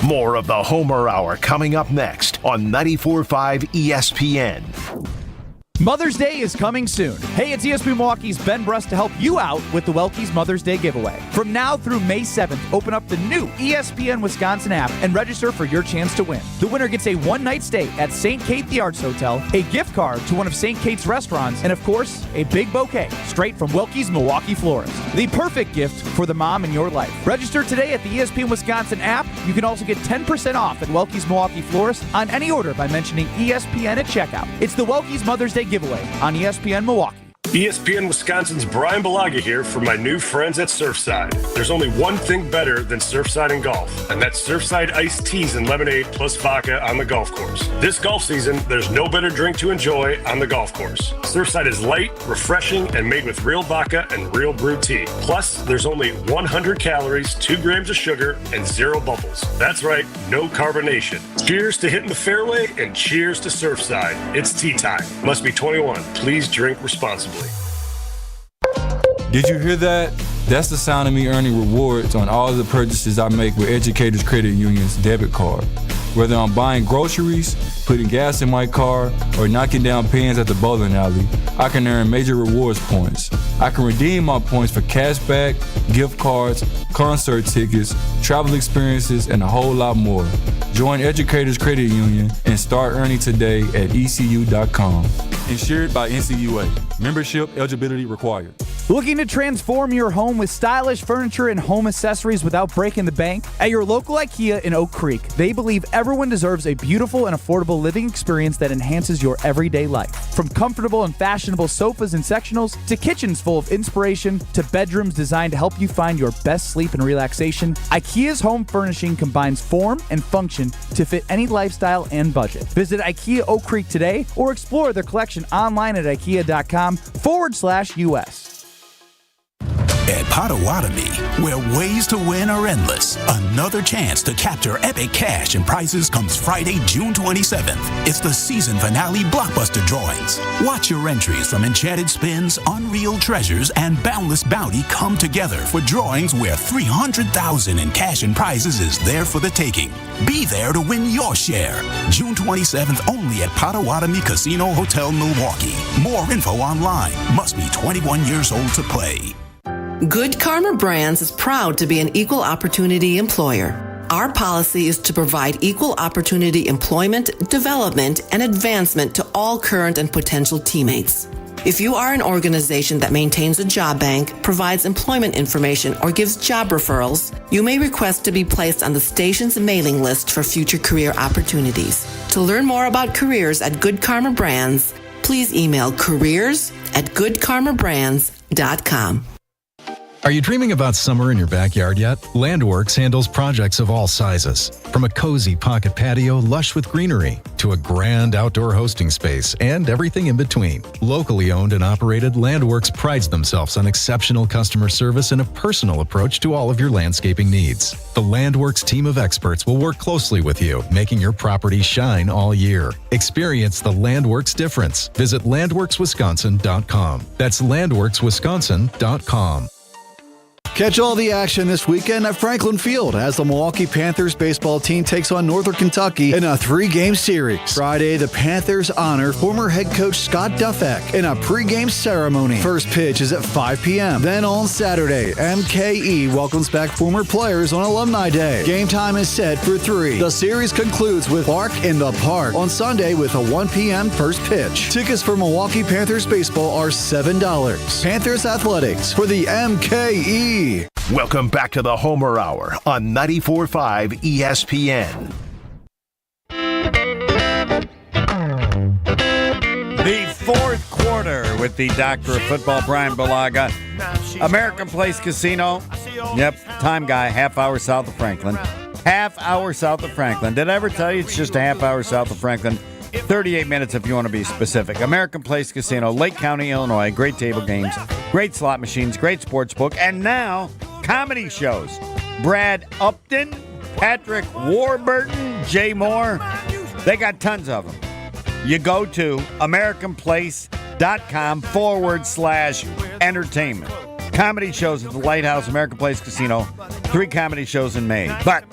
More of the Homer Hour coming up next on 94.5 ESPN. Mother's Day is coming soon. Hey, it's ESPN Milwaukee's Ben Bruss to help you out with the Welky's Mother's Day giveaway. From now through May 7th, open up the new ESPN Wisconsin app and register for your chance to win. The winner gets a one-night stay at St. Kate the Arts Hotel, a gift card to one of St. Kate's restaurants, and of course, a big bouquet straight from Welky's Milwaukee Florist. The perfect gift for the mom in your life. Register today at the ESPN Wisconsin app. You can also get 10% off at Welky's Milwaukee Florist on any order by mentioning ESPN at checkout. It's the Welky's Mother's Day giveaway on ESPN Milwaukee. ESPN Wisconsin's Bryan Bulaga here for my new friends at Surfside. There's only one thing better than Surfside and golf, and that's Surfside iced teas and lemonade plus vodka on the golf course. This golf season, there's no better drink to enjoy on the golf course. Surfside is light, refreshing, and made with real vodka and real brewed tea. Plus, there's only 100 calories, 2 grams of sugar, and 0 bubbles. That's right, no carbonation. Cheers to hitting the fairway, and cheers to Surfside. It's tea time. Must be 21. Please drink responsibly. Did you hear that? That's the sound of me earning rewards on all of the purchases I make with Educators Credit Union's debit card. Whether I'm buying groceries, putting gas in my car, or knocking down pins at the bowling alley, I can earn major rewards points. I can redeem my points for cashback, gift cards, concert tickets, travel experiences, and a whole lot more. Join Educators Credit Union and start earning today at ECU.com. Insured by NCUA. Membership eligibility required. Looking to transform your home with stylish furniture and home accessories without breaking the bank? At your local IKEA in Oak Creek, they believe everyone deserves a beautiful and affordable living experience that enhances your everyday life. From comfortable and fashionable sofas and sectionals, to kitchens full of inspiration, to bedrooms designed to help you find your best sleep and relaxation, IKEA's home furnishing combines form and function to fit any lifestyle and budget. Visit IKEA Oak Creek today or explore their collection online at ikea.com/US. At Potawatomi, where ways to win are endless, another chance to capture epic cash and prizes comes Friday, June 27th. It's the season finale blockbuster drawings. Watch your entries from Enchanted Spins, Unreal Treasures, and Boundless Bounty come together for drawings where $300,000 in cash and prizes is there for the taking. Be there to win your share. June 27th only at Potawatomi Casino Hotel, Milwaukee. More info online. Must be 21 years old to play. Good Karma Brands is proud to be an equal opportunity employer. Our policy is to provide equal opportunity employment, development, and advancement to all current and potential teammates. If you are an organization that maintains a job bank, provides employment information, or gives job referrals, you may request to be placed on the station's mailing list for future career opportunities. To learn more about careers at Good Karma Brands, please email careers@goodkarmabrands.com. Are you dreaming about summer in your backyard yet? Landworks handles projects of all sizes. From a cozy pocket patio lush with greenery to a grand outdoor hosting space and everything in between. Locally owned and operated, Landworks prides themselves on exceptional customer service and a personal approach to all of your landscaping needs. The Landworks team of experts will work closely with you, making your property shine all year. Experience the Landworks difference. Visit landworkswisconsin.com. That's landworkswisconsin.com. Catch all the action this weekend at Franklin Field as the Milwaukee Panthers baseball team takes on Northern Kentucky in a 3-game series. Friday, the Panthers honor former head coach Scott Duffek in a pregame ceremony. First pitch is at 5 p.m. Then on Saturday, MKE welcomes back former players on Alumni Day. Game time is set for 3. The series concludes with Bark in the Park on Sunday with a 1 p.m. first pitch. Tickets for Milwaukee Panthers baseball are $7. Panthers Athletics for the MKE. Welcome back to the Homer Hour on 94.5 ESPN. The fourth quarter with the Doctor of Football, Bryan Bulaga. American Place Casino. Yep, time guy, half hour south of Franklin. Half hour south of Franklin. Did I ever tell you it's just a half hour south of Franklin? 38 minutes if you want to be specific. American Place Casino, Lake County, Illinois. Great table games, great slot machines, great sports book, and now comedy shows. Brad Upton, Patrick Warburton, Jay Moore. They got tons of them. You go to AmericanPlace.com/entertainment. Comedy shows at the Lighthouse, American Place Casino. 3 comedy shows in May. But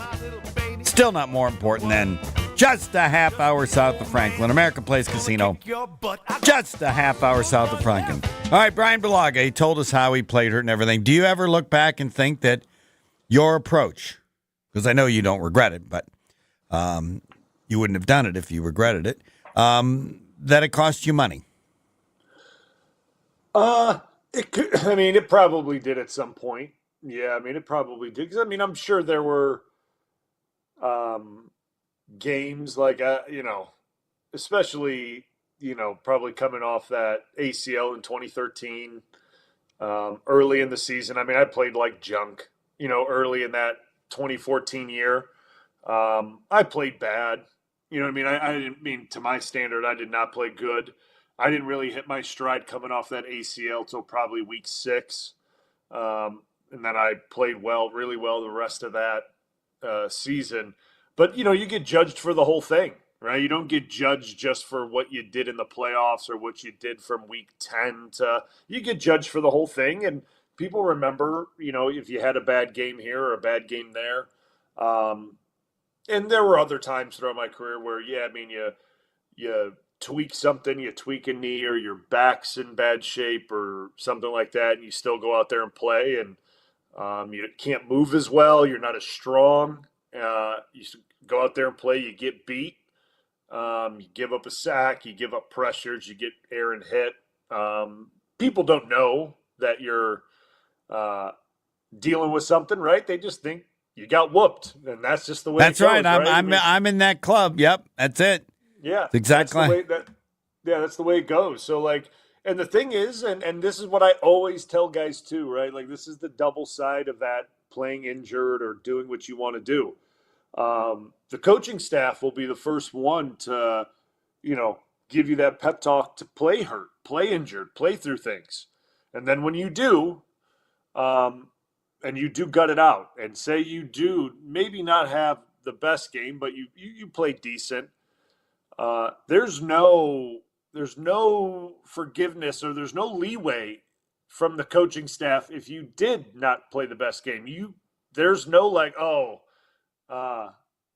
still not more important than just a half hour south of Franklin. American Place Casino. Just a half hour south of Franklin. All right, Bryan Bulaga, he told us how he played hurt and everything. Do you ever look back and think that your approach, because I know you don't regret it, but you wouldn't have done it if you regretted it, that it cost you money? It probably did at some point. Yeah, it probably did. Because, I'm sure there were games like, especially, probably coming off that ACL in 2013, early in the season. I played like junk, early in that 2014 year. I played bad. I didn't mean, to my standard, I did not play good. I didn't really hit my stride coming off that ACL till probably week 6. And then I played really well the rest of that season. But, you get judged for the whole thing, right? You don't get judged just for what you did in the playoffs or what you did from week 10 to – you get judged for the whole thing. And people remember, if you had a bad game here or a bad game there. And there were other times throughout my career where, you tweak something, you tweak a knee or your back's in bad shape or something like that, and you still go out there and play. And you can't move as well. You're not as strong. You go out there and play, you get beat, you give up a sack, you give up pressures, you get air and hit. People don't know that you're dealing with something, right? They just think you got whooped, and that's just the way that's it goes, right. I'm in that club. Yep, that's it. Yeah, exactly. That's the way it goes. So, and the thing is, and this is what I always tell guys too, right? This is the double side of that playing injured or doing what you want to do. The coaching staff will be the first one to, give you that pep talk to play hurt, play injured, play through things. And then when you do, and you do gut it out and say you do maybe not have the best game, but you play decent, there's no forgiveness or there's no leeway from the coaching staff if you did not play the best game. There's no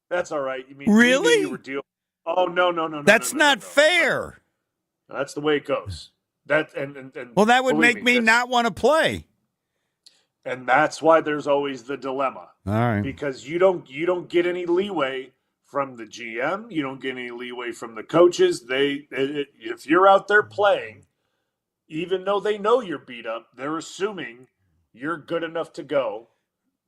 that's all right. You mean really? You were dealing? Oh no. That's not fair. That's the way it goes. That that would make me not want to play. And that's why there's always the dilemma. All right. Because you don't get any leeway from the GM. You don't get any leeway from the coaches. If you're out there playing, even though they know you're beat up, they're assuming you're good enough to go,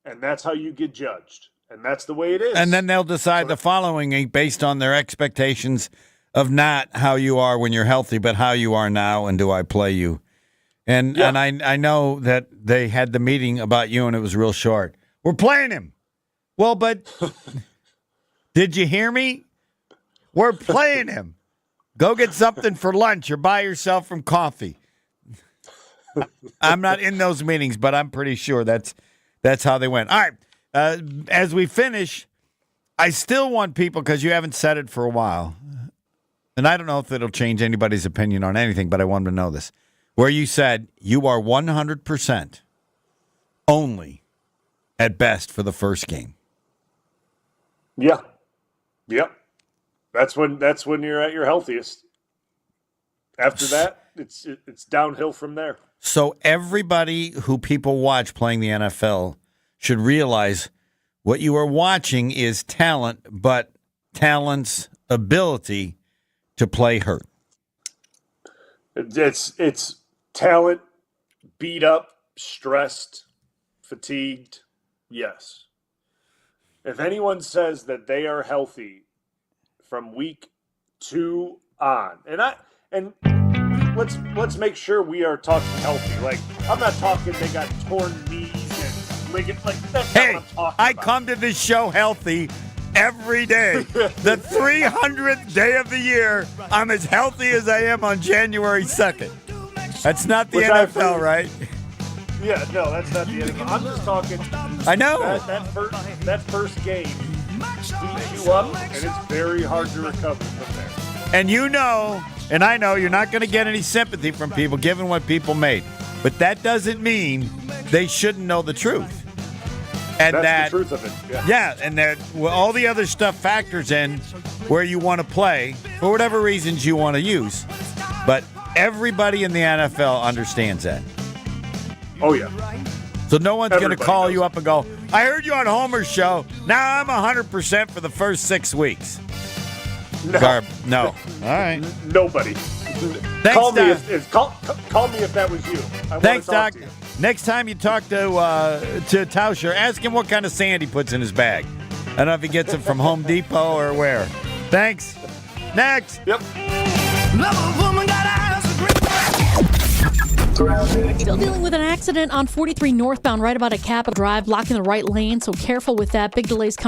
and that's how you get judged. And that's the way it is. And then they'll decide the following week based on their expectations of not how you are when you're healthy, but how you are now, and do I play you And I know that they had the meeting about you, and it was real short. We're playing him. Well, but did you hear me? We're playing him. Go get something for lunch or buy yourself some coffee. I'm not in those meetings, but I'm pretty sure that's how they went. All right. As we finish, I still want people, because you haven't said it for a while, and I don't know if it'll change anybody's opinion on anything, but I want them to know this, where you said you are 100% only at best for the first game. Yeah. Yep. That's when you're at your healthiest. After that, it's downhill from there. So everybody who people watch playing the NFL should realize what you are watching is talent, but talent's ability to play hurt. It's talent, beat up, stressed, fatigued. Yes. If anyone says that they are healthy from week 2 on, and let's make sure we are talking healthy. Like, I'm not talking they got torn knees and ligaments. Like, that's not what I'm talking I about. come to this show healthy every day. The 300th day of the year, I'm as healthy as I am on January 2nd. That's not the NFL, right? Yeah, no, that's not the NFL. I'm just talking. I know. That first game beats you up, and it's very hard to recover from there. And you know, and I know, you're not going to get any sympathy from people given what people made. But that doesn't mean they shouldn't know the truth. And that's the truth of it. Yeah, and that all the other stuff factors in where you want to play for whatever reasons you want to use. But everybody in the NFL understands that. Oh, yeah. So no one's going to call you up and go, I heard you on Homer's show. Now I'm 100% for the first 6 weeks. No. All right. Nobody. Thanks, call me Doc. call me if that was you. Thanks, Doc. Next time you talk to Tauscher, ask him what kind of sand he puts in his bag. I don't know if he gets it from Home Depot or where. Thanks. Next. Yep. Still dealing with an accident on 43 northbound right about a Capitol Drive, blocking the right lane, so careful with that. Big delays coming.